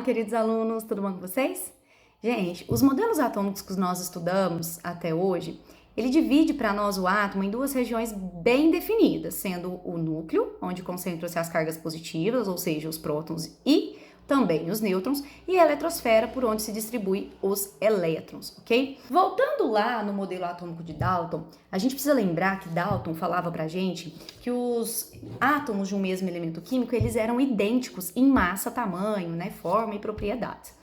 queridos alunos, tudo bom com vocês? Gente, os modelos atômicos que nós estudamos até hoje, ele divide para nós o átomo em duas regiões bem definidas, sendo o núcleo, onde concentram-se as cargas positivas, ou seja, os prótons e também os nêutrons, e a eletrosfera, por onde se distribui os elétrons, ok? Voltando lá no modelo atômico de Dalton, a gente precisa lembrar que Dalton falava pra gente que os átomos de um mesmo elemento químico, eles eram idênticos em massa, tamanho, né, forma e propriedades.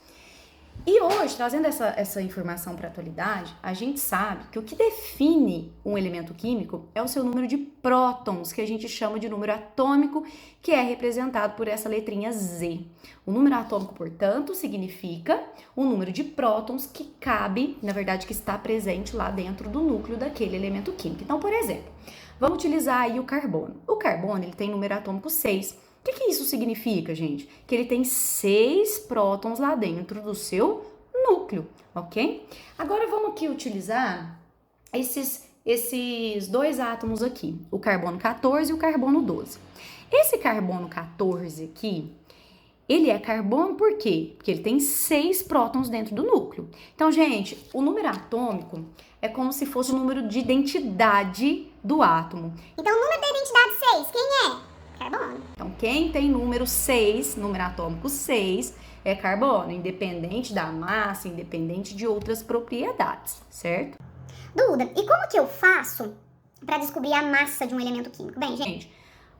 E hoje, trazendo essa informação para a atualidade, a gente sabe que o que define um elemento químico é o seu número de prótons, que a gente chama de número atômico, que é representado por essa letrinha Z. O número atômico, portanto, significa o número de prótons que cabe, na verdade, que está presente lá dentro do núcleo daquele elemento químico. Então, por exemplo, vamos utilizar aí o carbono. O carbono, ele tem número atômico 6. O que isso significa, gente? Que ele tem 6 prótons lá dentro do seu núcleo, ok? Agora vamos aqui utilizar esses dois átomos aqui, o carbono 14 e o carbono 12. Esse carbono 14 aqui, ele é carbono por quê? Porque ele tem 6 prótons dentro do núcleo. Então, gente, o número atômico é como se fosse o número de identidade do átomo. Então, o número da identidade 6, quem é? Carbono. Então, quem tem número 6, número atômico 6, é carbono, independente da massa, independente de outras propriedades, certo? Duda, e como que eu faço para descobrir a massa de um elemento químico? Bem, gente,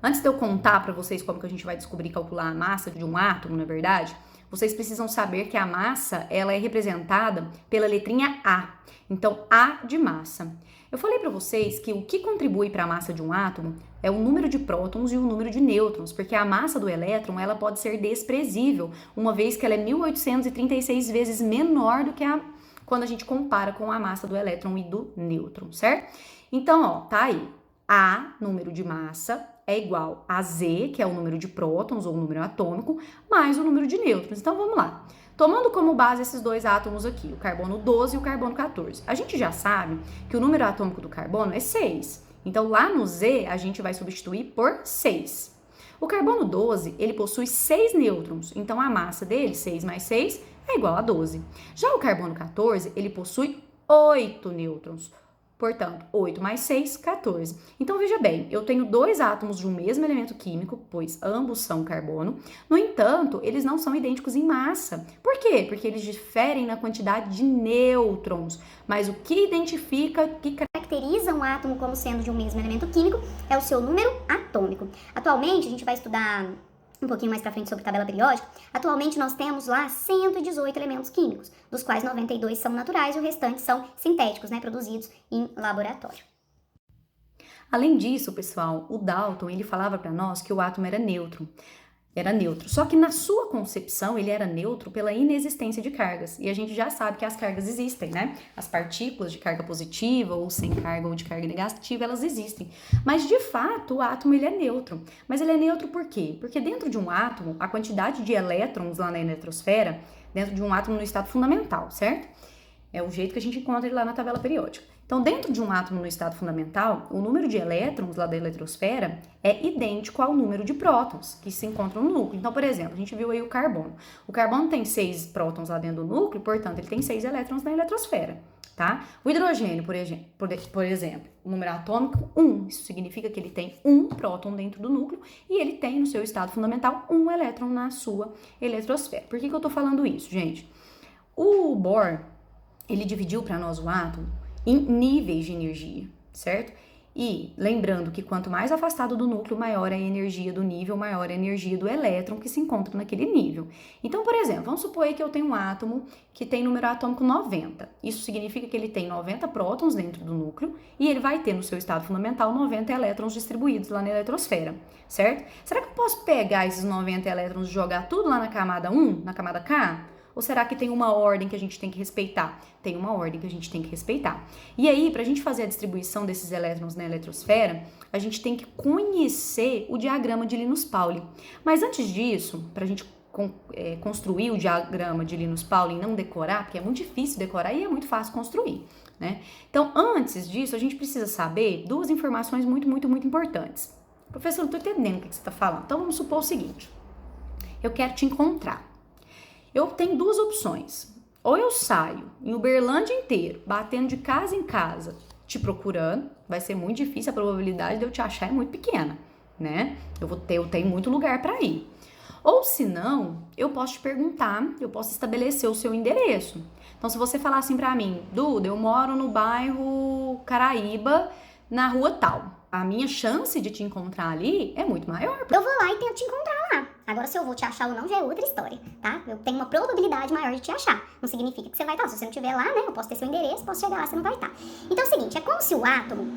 antes de eu contar para vocês como que a gente vai descobrir e calcular a massa de um átomo, na verdade, vocês precisam saber que a massa, ela é representada pela letrinha A. Então, A de massa. Eu falei para vocês que o que contribui para a massa de um átomo é o número de prótons e o número de nêutrons, porque a massa do elétron, ela pode ser desprezível, uma vez que ela é 1836 vezes menor do que quando a gente compara com a massa do elétron e do nêutron, certo? Então, ó, tá aí. A, número de massa, é igual a Z, que é o número de prótons ou o número atômico, mais o número de nêutrons. Então, vamos lá. Tomando como base esses dois átomos aqui, o carbono 12 e o carbono 14. A gente já sabe que o número atômico do carbono é 6. Então, lá no Z, a gente vai substituir por 6. O carbono 12, ele possui 6 nêutrons. Então, a massa dele, 6 mais 6, é igual a 12. Já o carbono 14, ele possui 8 nêutrons. Portanto, 8 mais 6, 14. Então, veja bem, eu tenho dois átomos de um mesmo elemento químico, pois ambos são carbono. No entanto, eles não são idênticos em massa. Por quê? Porque eles diferem na quantidade de nêutrons. Mas o que identifica, que caracteriza um átomo como sendo de um mesmo elemento químico é o seu número atômico. Atualmente, a gente vai estudar um pouquinho mais pra frente sobre tabela periódica. Atualmente nós temos lá 118 elementos químicos, dos quais 92 são naturais e o restante são sintéticos, né, produzidos em laboratório. Além disso, pessoal, o Dalton, ele falava para nós que o átomo era neutro. Era neutro. Só que na sua concepção, ele era neutro pela inexistência de cargas. E a gente já sabe que as cargas existem, né? As partículas de carga positiva ou sem carga ou de carga negativa, elas existem. Mas, de fato, o átomo, ele é neutro. Mas ele é neutro por quê? Porque dentro de um átomo, a quantidade de elétrons lá na eletrosfera, dentro de um átomo no estado fundamental, certo? É o jeito que a gente encontra ele lá na tabela periódica. Então, dentro de um átomo no estado fundamental, o número de elétrons lá da eletrosfera é idêntico ao número de prótons que se encontram no núcleo. Então, por exemplo, a gente viu aí o carbono. O carbono tem 6 prótons lá dentro do núcleo, portanto, ele tem 6 elétrons na eletrosfera, tá? O hidrogênio, por exemplo, o número atômico 1. Isso significa que ele tem 1 próton dentro do núcleo e ele tem no seu estado fundamental 1 elétron na sua eletrosfera. Por que eu tô falando isso, gente? O Bohr, ele dividiu para nós o átomo em níveis de energia, certo? E lembrando que quanto mais afastado do núcleo, maior é a energia do nível, maior é a energia do elétron que se encontra naquele nível. Então, por exemplo, vamos supor que eu tenho um átomo que tem número atômico 90. Isso significa que ele tem 90 prótons dentro do núcleo e ele vai ter no seu estado fundamental 90 elétrons distribuídos lá na eletrosfera, certo? Será que eu posso pegar esses 90 elétrons e jogar tudo lá na camada 1, na camada K? Ou será que tem uma ordem que a gente tem que respeitar? Tem uma ordem que a gente tem que respeitar. E aí, para a gente fazer a distribuição desses elétrons na eletrosfera, a gente tem que conhecer o diagrama de Linus-Pauling. Mas antes disso, para a gente construir o diagrama de Linus-Pauling e não decorar, porque é muito difícil decorar e é muito fácil construir, né? Então, antes disso, a gente precisa saber duas informações muito importantes. Professor, não estou entendendo o que você está falando. Então, vamos supor o seguinte. Eu quero te encontrar. eu tenho duas opções. Ou eu saio em Uberlândia inteiro, batendo de casa em casa, te procurando, vai ser muito difícil, a probabilidade de eu te achar é muito pequena, né? Eu tenho muito lugar para ir. Ou se não, eu posso te perguntar, eu posso estabelecer o seu endereço. Então, se você falar assim pra mim, Duda, eu moro no bairro Caraíba, na rua tal, a minha chance de te encontrar ali é muito maior. Eu vou lá e tento te encontrar lá. Agora, se eu vou te achar ou não, já é outra história, tá? Eu tenho uma probabilidade maior de te achar. Não significa que você vai estar. Se você não estiver lá, né? Eu posso ter seu endereço, posso chegar lá, você não vai estar. Então é o seguinte, é como se o átomo...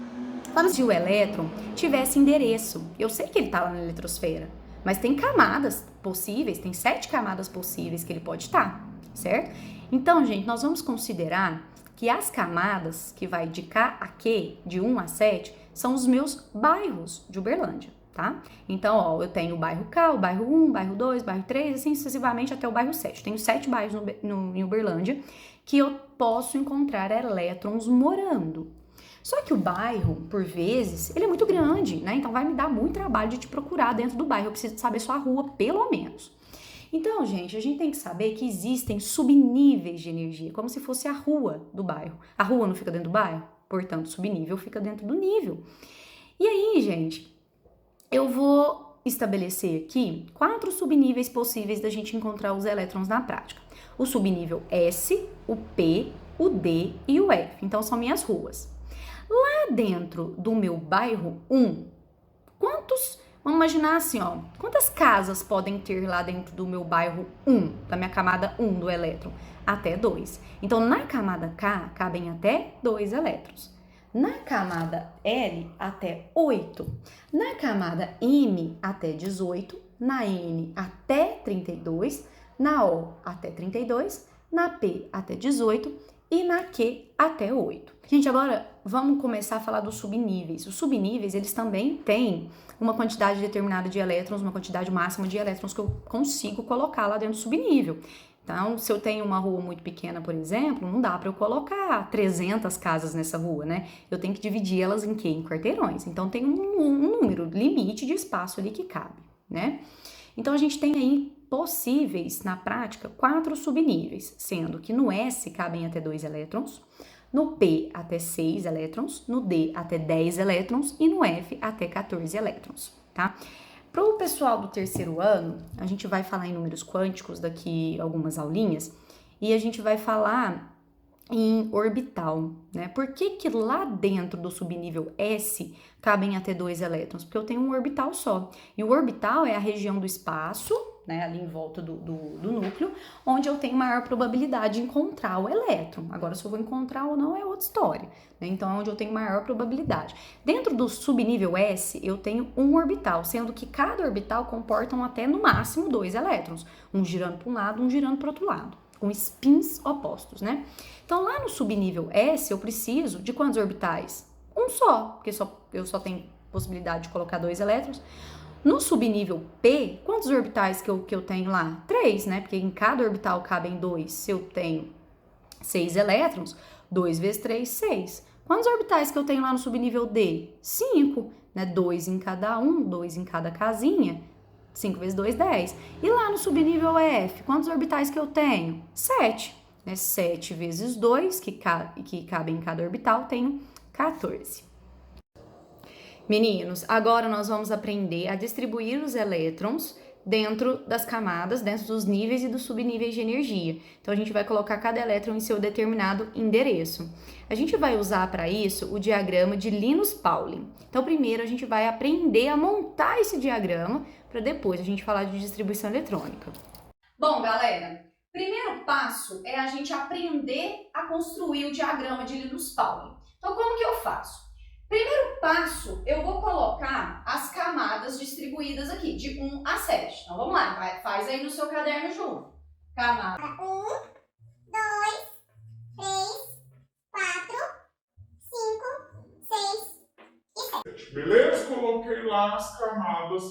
Como se o elétron tivesse endereço. Eu sei que ele tá lá na eletrosfera, mas tem camadas possíveis, tem 7 camadas possíveis que ele pode estar, certo? Então, gente, nós vamos considerar que as camadas, que vai de K a Q, de 1 a 7, são os meus bairros de Uberlândia, tá? Então, ó, eu tenho o bairro K, o bairro 1, o bairro 2, o bairro 3, assim sucessivamente até o bairro 7. Tenho 7 bairros em Uberlândia que eu posso encontrar elétrons morando. Só que o bairro, por vezes, ele é muito grande, né? Então vai me dar muito trabalho de te procurar dentro do bairro. Eu preciso saber sua rua, pelo menos. Então, gente, a gente tem que saber que existem subníveis de energia, como se fosse a rua do bairro. A rua não fica dentro do bairro? Portanto, o subnível fica dentro do nível. E aí, gente, eu vou estabelecer aqui 4 subníveis possíveis da gente encontrar os elétrons na prática. O subnível S, o P, o D e o F. Então, são minhas ruas. Lá dentro do meu bairro 1, vamos imaginar assim, ó, quantas casas podem ter lá dentro do meu bairro 1, da minha camada 1 do elétron? Até 2. Então, na camada K, cabem até 2 elétrons. Na camada L, até 8. Na camada M, até 18. Na N, até 32. Na O, até 32. Na P, até 18. E na Q, até 8. Gente, agora vamos começar a falar dos subníveis. Os subníveis, eles também têm uma quantidade determinada de elétrons, uma quantidade máxima de elétrons que eu consigo colocar lá dentro do subnível. Então, se eu tenho uma rua muito pequena, por exemplo, não dá para eu colocar 300 casas nessa rua, né? Eu tenho que dividir elas em quê? Em quarteirões. Então, tem um número limite de espaço ali que cabe, né? Então, a gente tem aí possíveis, na prática, 4 subníveis, sendo que no S cabem até 2 elétrons, no P até 6 elétrons, no D até 10 elétrons e no F até 14 elétrons, tá? Para o pessoal do terceiro ano, a gente vai falar em números quânticos daqui algumas aulinhas e a gente vai falar em orbital, né? Por que que lá dentro do subnível S cabem até 2 elétrons? Porque eu tenho um orbital só. E o orbital é a região do espaço, né, ali em volta do núcleo, onde eu tenho maior probabilidade de encontrar o elétron. Agora, se eu vou encontrar ou não é outra história, né? Então, é onde eu tenho maior probabilidade. Dentro do subnível S, eu tenho um orbital, sendo que cada orbital comportam até, no máximo, 2 elétrons. Um girando para um lado, um girando para o outro lado, com spins opostos, né? Então, lá no subnível S, eu preciso de quantos orbitais? Um só, porque eu só tenho possibilidade de colocar 2 elétrons. No subnível P, quantos orbitais que eu tenho lá? 3, né? Porque em cada orbital cabem 2. Se eu tenho 6 elétrons, 2 vezes 3, 6. Quantos orbitais que eu tenho lá no subnível D? 5, né? 2 em cada um, 2 em cada casinha. 5 vezes 2, 10. E lá no subnível F, quantos orbitais que eu tenho? 7. Né? 7 vezes 2, que cabem em cada orbital, tenho 14. Meninos, agora nós vamos aprender a distribuir os elétrons dentro das camadas, dentro dos níveis e dos subníveis de energia. Então, a gente vai colocar cada elétron em seu determinado endereço. A gente vai usar para isso o diagrama de Linus-Pauling. Então, primeiro a gente vai aprender a montar esse diagrama para depois a gente falar de distribuição eletrônica. Bom, galera, primeiro passo é a gente aprender a construir o diagrama de Linus-Pauling. Então, como que eu faço? Primeiro passo, eu vou colocar as camadas distribuídas aqui, de 1 a 7. Então, vamos lá, faz aí no seu caderno junto. Camada 1, 2, 3, 4, 5, 6 e 7. Beleza? Coloquei lá as camadas,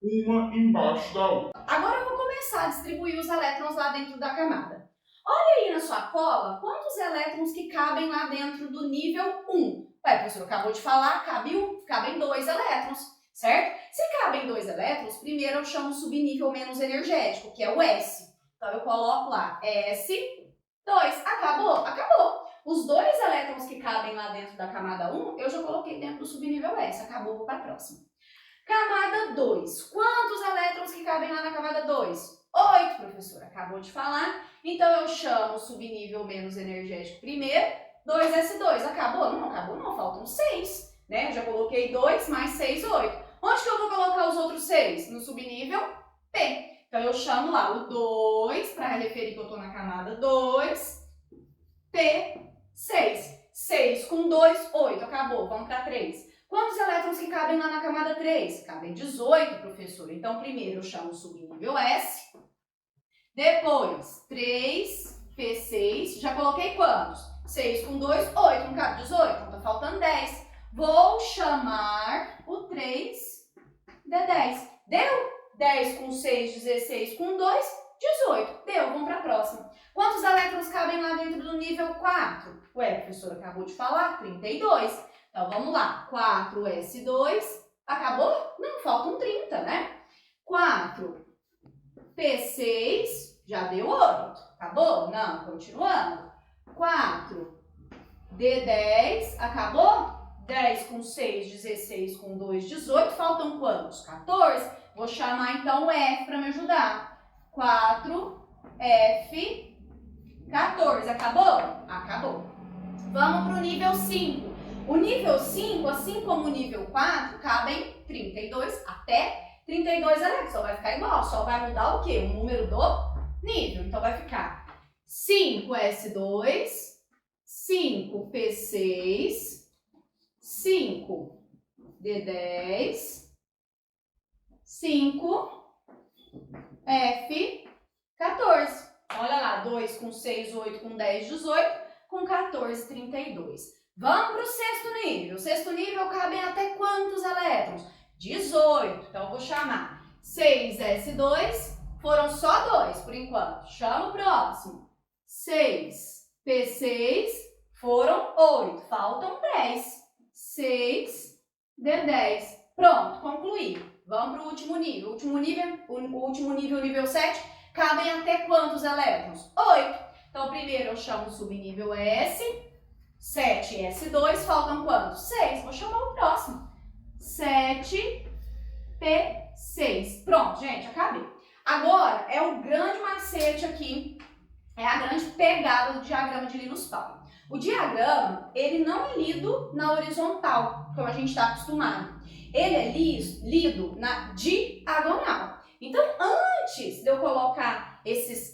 uma embaixo da outra. Agora eu vou começar a distribuir os elétrons lá dentro da camada. Olha aí na sua cola quantos elétrons que cabem lá dentro do nível 1. Ué, professor, acabou de falar, cabem 2 elétrons, certo? Se cabem 2 elétrons, primeiro eu chamo o subnível menos energético, que é o S. Então, eu coloco lá S2. Acabou? Acabou. Os 2 elétrons que cabem lá dentro da camada 1, eu já coloquei dentro do subnível S. Acabou, vou para a próxima. Camada 2. Quantos elétrons que cabem lá na camada 2? 8, professora. Acabou de falar. Então, eu chamo o subnível menos energético primeiro. 2S2. Acabou? Não acabou não. Faltam 6. Né? Eu já coloquei 2 mais 6, 8. Onde que eu vou colocar os outros 6? No subnível P. Então, eu chamo lá o 2, para referir que eu estou na camada 2, P6. 6 com 2, 8. Acabou. Vamos para 3. Quantos elétrons que cabem lá na camada 3? Cabem 18, professora. Então, primeiro eu chamo o subnível S. Depois, 3P6. Já coloquei quantos? 6 com 2, 8. Não cabe 18? Então, tá faltando 10. Vou chamar o 3D10. Deu? 10 com 6, 16 com 2, 18. Deu, vamos para a próxima. Quantos elétrons cabem lá dentro do nível 4? Ué, a professora acabou de falar, 32. Então, vamos lá. 4S2. Acabou? Não, faltam 30, né? 4P6. Já deu 8. Acabou? Não, continuando. 4D10. Acabou? 10 com 6, 16 com 2, 18. Faltam quantos? 14. Vou chamar então o F para me ajudar. 4F14. Acabou? Acabou. Vamos para o nível 5. O nível 5, assim como o nível 4, cabem 32 até 32 elétrons. Só vai ficar igual, só vai mudar o quê? O número do nível. Então vai ficar 5S2, 5P6, 5D10, 5F14. Olha lá, 2 com 6, 8 com 10, 18, com 14, 32. Vamos para o sexto nível. O sexto nível cabem até quantos elétrons? 18. Então, eu vou chamar 6S2. Foram só 2 por enquanto. Chama o próximo. 6P6. Foram 8. Faltam 10. 6D10. Pronto, concluí. Vamos para o último nível. O último nível, nível 7, cabem até quantos elétrons? 8. Então, primeiro eu chamo o subnível S. 7S2, faltam quantos? 6. Vou chamar o próximo. 7P6. Pronto, gente, acabei. Agora, é o grande macete aqui, é a grande pegada do diagrama de Linus Pauling. O diagrama, ele não é lido na horizontal, como a gente está acostumado. Ele é lido na diagonal. Então, antes de eu colocar esses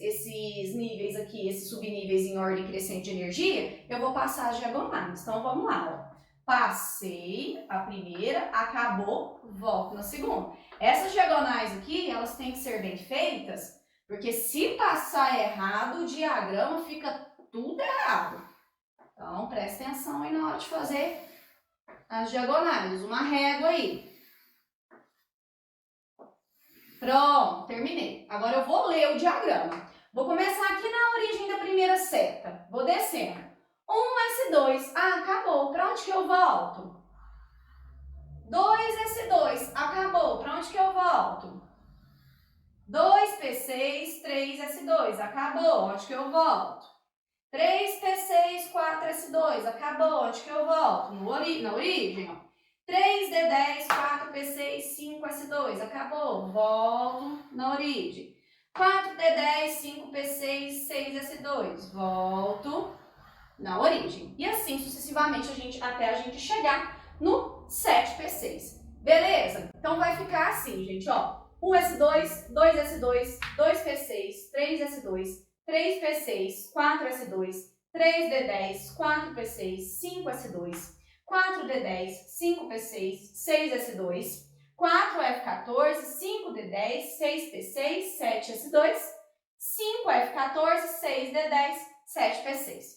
níveis aqui, esses subníveis em ordem crescente de energia, eu vou passar as diagonais. Então, vamos lá. Ó. Passei a primeira, acabou, volto na segunda. Essas diagonais aqui, elas têm que ser bem feitas, porque se passar errado, o diagrama fica tudo errado. Então, presta atenção aí na hora de fazer as diagonais. Uma régua aí. Pronto, terminei. Agora eu vou ler o diagrama. Vou começar aqui na origem da primeira seta. Vou descendo. 1S2. Ah, acabou. Para onde que eu volto? 2S2. Acabou. Para onde que eu volto? 2P6, 3S2. Acabou. Onde que eu volto? 3P6, 4S2. Acabou. Onde que eu volto? Na origem, ó. 3D10, 4P6, 5S2. Acabou. Volto na origem. 4D10, 5P6, 6S2. Volto na origem. E assim sucessivamente até a gente chegar no 7P6. Beleza? Então vai ficar assim, gente, ó. 1S2, 2S2, 2P6, 3S2, 3P6, 4S2, 3D10, 4P6, 5S2. 4D10, 5P6, 6S2, 4F14, 5D10, 6P6, 7S2, 5F14, 6D10, 7P6.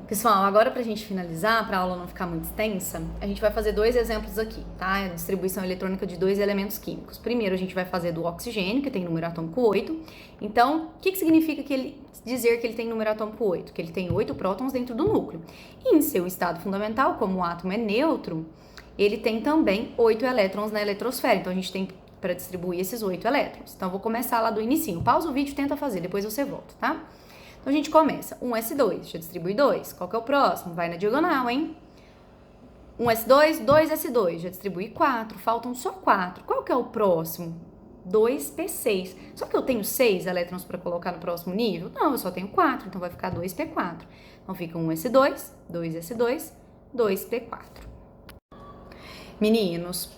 Pessoal, agora pra gente finalizar, pra aula não ficar muito extensa, a gente vai fazer 2 exemplos aqui, tá? A distribuição eletrônica de 2 elementos químicos. Primeiro, a gente vai fazer do oxigênio, que tem número atômico 8. Então, o que significa que ele dizer que ele tem número atômico 8, que ele tem 8 prótons dentro do núcleo. E em seu estado fundamental, como o átomo é neutro, ele tem também 8 elétrons na eletrosfera. Então, a gente tem para distribuir esses 8 elétrons. Então, eu vou começar lá do inicinho. Pausa o vídeo e tenta fazer, depois você volta, tá? Então, a gente começa. 1s2, já distribui 2. Qual que é o próximo? Vai na diagonal, hein? 1s2, 2s2, já distribui 4. Faltam só 4. Qual que é o próximo? 2p6. Só que eu tenho 6 elétrons para colocar no próximo nível? Não, eu só tenho 4, então vai ficar 2p4. Então, fica 1s2, 2s2, 2p4. Meninos,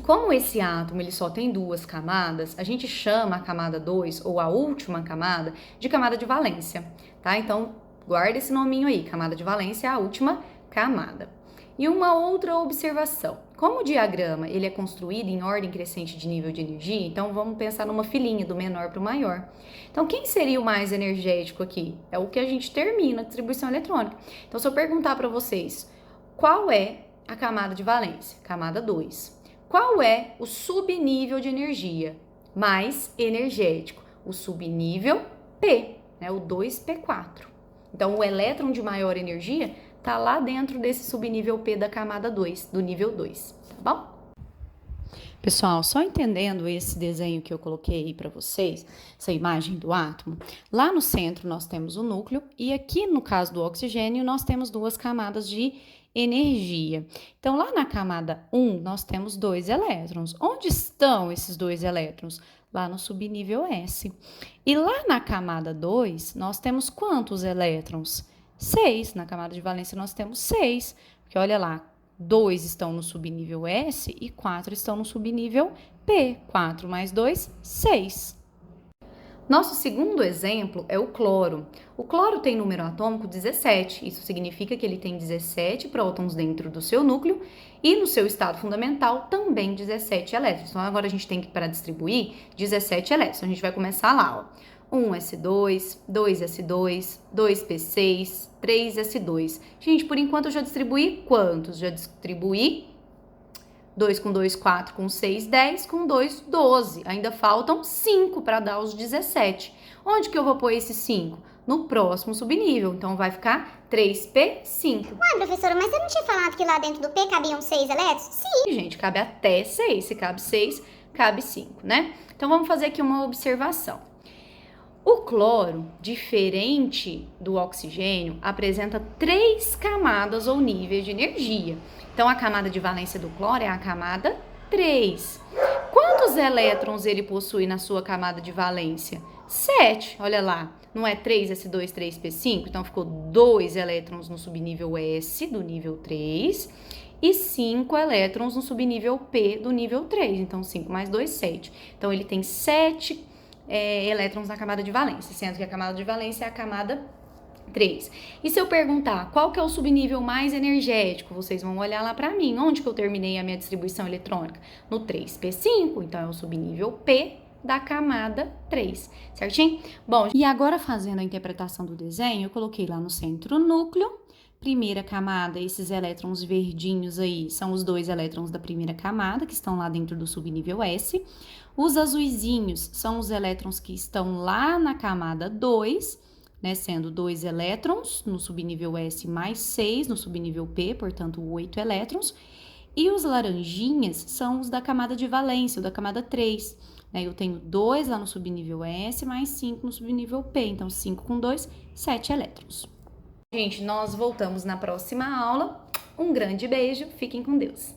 como esse átomo ele só tem 2 camadas, a gente chama a camada 2, ou a última camada, de camada de valência, tá? Então, guarda esse nominho aí, camada de valência é a última camada. E uma outra observação, como o diagrama ele é construído em ordem crescente de nível de energia, então vamos pensar numa filinha do menor para o maior. Então, quem seria o mais energético aqui? É o que a gente termina a distribuição eletrônica. Então, se eu perguntar para vocês, qual é a camada de valência? Camada 2. Qual é o subnível de energia mais energético? O subnível P, né? O 2p4. Então, o elétron de maior energia tá lá dentro desse subnível P da camada 2, do nível 2, tá bom? Pessoal, só entendendo esse desenho que eu coloquei aí para vocês, essa imagem do átomo, lá no centro nós temos o núcleo e aqui no caso do oxigênio nós temos 2 camadas de energia. Então, lá na camada 1 nós temos 2 elétrons. Onde estão esses 2 elétrons? Lá no subnível S. E lá na camada 2 nós temos quantos elétrons? 6. Na camada de valência nós temos 6. Porque olha lá, 2 estão no subnível S e 4 estão no subnível P. 4 mais 2, 6. Nosso segundo exemplo é o cloro. O cloro tem número atômico 17. Isso significa que ele tem 17 prótons dentro do seu núcleo e no seu estado fundamental também 17 elétrons. Então, agora a gente tem que, para distribuir, 17 elétrons. Então, a gente vai começar lá, ó. 1s2, 2s2, 2p6, 3s2. Gente, por enquanto eu já distribuí quantos? Já distribuí 2 com 2, 4 com 6, 10, com 2, 12. Ainda faltam 5 para dar os 17. Onde que eu vou pôr esses 5? No próximo subnível. Então, vai ficar 3p5. Ué, professora, mas você não tinha falado que lá dentro do P cabiam 6 elétrons? Sim. Gente, cabe até 6. Se cabe 6, cabe 5, né? Então, vamos fazer aqui uma observação. O cloro, diferente do oxigênio, apresenta 3 camadas ou níveis de energia. Então, a camada de valência do cloro é a camada 3. Quantos elétrons ele possui na sua camada de valência? 7, olha lá. Não é 3s2, 3p5? Então, ficou 2 elétrons no subnível S do nível 3 e 5 elétrons no subnível P do nível 3. Então, 5 mais 2, 7. Então, ele tem 7 elétrons na camada de valência, sendo que a camada de valência é a camada 3. E se eu perguntar qual que é o subnível mais energético, vocês vão olhar lá para mim. Onde que eu terminei a minha distribuição eletrônica? No 3p5, então é o subnível P da camada 3, certinho? Bom, e agora fazendo a interpretação do desenho, eu coloquei lá no centro o núcleo. Primeira camada, esses elétrons verdinhos aí são os 2 elétrons da primeira camada, que estão lá dentro do subnível S. Os azuizinhos são os elétrons que estão lá na camada 2, né, sendo 2 elétrons no subnível S mais 6 no subnível P, portanto 8 elétrons. E os laranjinhas são os da camada de valência, o da camada 3. Né, eu tenho 2 lá no subnível S mais 5 no subnível P, então 5 com 2, 7 elétrons. Gente, nós voltamos na próxima aula. Um grande beijo, fiquem com Deus.